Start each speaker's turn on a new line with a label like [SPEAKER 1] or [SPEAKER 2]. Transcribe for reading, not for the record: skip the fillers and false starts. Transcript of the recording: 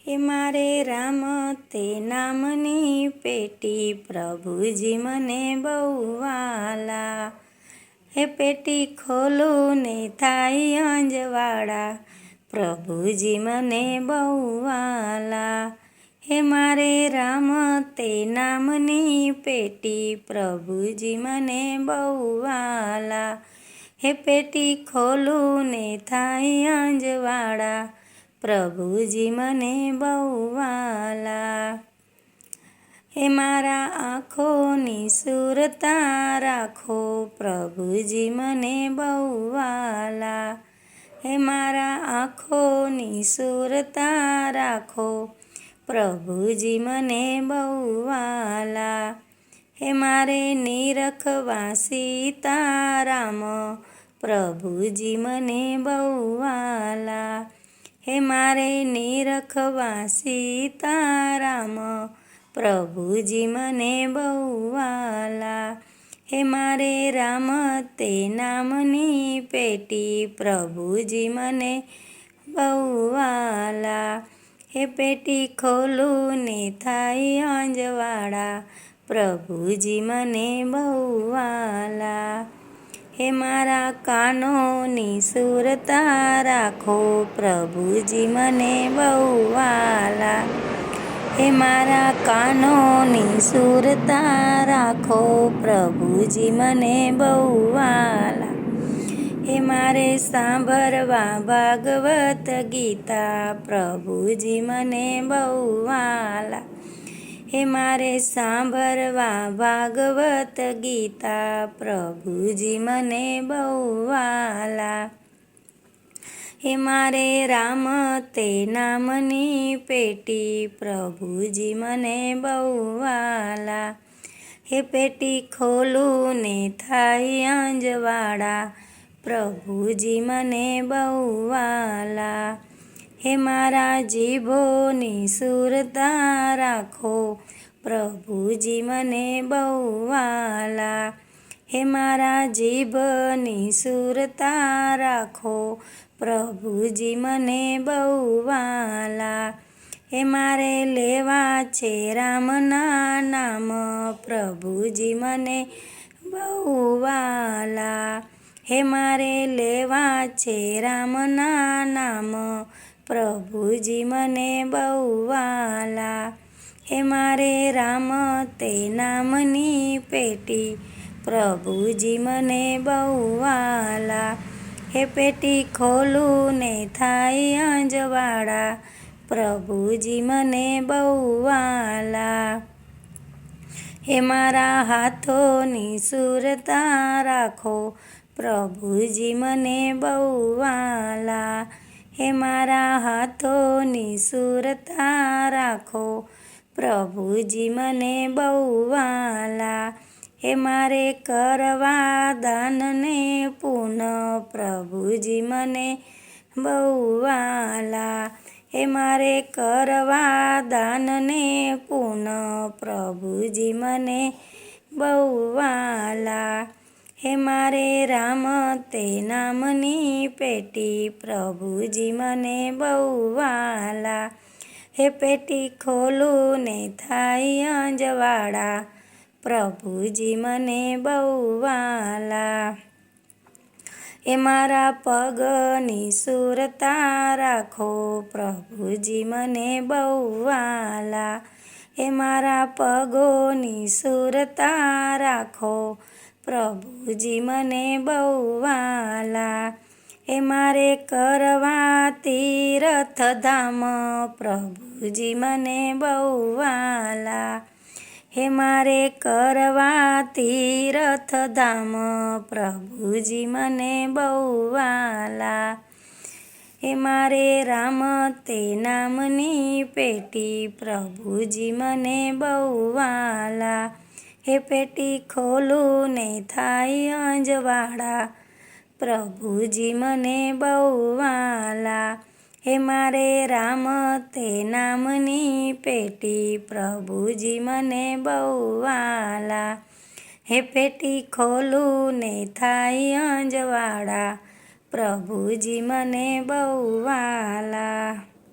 [SPEAKER 1] હે મારે રામ તે નામની પેટી, પ્રભુજી મને બહુ વાલા. હે પેટી ખોલું ને થાય અંજવાળા, પ્રભુજી મને બહુ વાલા. હે મારે રામ તે નામની પેટી, પ્રભુજી મને બહુ વાલા. હે પેટી ખોલું ને થાય અંજવાળા, પ્રભુજી મને બહુ વાલા. હે મારા આંખોની સુરતા રાખો, પ્રભુજી મને બહુ વાલા. હે મારા આંખોની સુરતા રાખો, પ્રભુજી મને બહુ વાલા. હે મારે નિરખવા સીતારામ, પ્રભુજી મને બહુ વાલા. હે મારે નિરખવા સીતારામ, પ્રભુજી મને બહુ વાલા. હે મારે રામ તે નામની પેટી, પ્રભુજી મને બહુ વાલા. હે પેટી ખોલું ને થાય અંજવાળા, પ્રભુજી મને બહુ વાલા. હે મારા કાનોની સુરતા રાખો, પ્રભુજી મને બહુ વાલા. હે મારા કાનોની સુરતા રાખો, પ્રભુજી મને બહુ વાલા. હે મારે સાંભળવા ભાગવત ગીતા, પ્રભુજી મને બહુ વાલા. હે મારે સાંભળવા ભાગવત ગીતા, પ્રભુજી મને બહુ વાલા. હે મારે રામ તે નામની પેટી, પ્રભુજી મને બહુ વાલા. હે પેટી ખોલું ને થાય અંજવાળા, પ્રભુજી મને બહુ વાલા. હે મારા જીભોની સુરતા રાખો, પ્રભુજી મને બહુ વાલા. હે મારા જીભની સુરતા રાખો, પ્રભુજી મને બહુ વાલા. હે મારે લેવા છે રામના નામ, પ્રભુજી મને બહુ વાલા. હે મારે લેવા છે રામના નામ, પ્રભુજી મને બહુ વાલા. હે મારે રામ તે નામની પેટી, પ્રભુજી મને બહુ વાલા. હે પેટી ખોલું ને થાય અંજવાળા, પ્રભુજી મને બહુ વાલા. હે મારા હાથોની સુરતા રાખો, પ્રભુજી મને બહુ વાલા. હે મારા હાથોની સુરતા રાખો, પ્રભુજી મને બહુ વાલા. હે મારે કરવા દાનને પૂન, પ્રભુજી મને બહુ વાલા. હે મારે કરવા દાનને પૂન, પ્રભુજી મને બહુ વાલા. હે મારે રામ તે નામની પેટી, પ્રભુજી મને બહુ વાલા. હે પેટી ખોલું ને થાય અંજવાળા, પ્રભુજી મને બહુ વાલા. હે મારા પગની સુરતા રાખો, પ્રભુજી મને બહુ વાલા. હે મારા પગોની સુરતા રાખો, પ્રભુજી મને બહુ વાલા. હે મારે કરવા તીર્થધામ, પ્રભુજી મને બહુ વાલા. હે મારે કરવા તીર્થધામ, પ્રભુજી મને બહુ વાલા. હે મારે રામ તે નામની પેટી, પ્રભુજી મને બહુ વાલા. હે પેટી ખોલું ને થાય અંજવાળા, પ્રભુજી મને બહુ વાલા. હે મારે રામ તે નામની પેટી, પ્રભુજી મને બહુ વાલા. હે પેટી ખોલું ને થાય અંજવાળા, પ્રભુજી મને બહુ વાલા.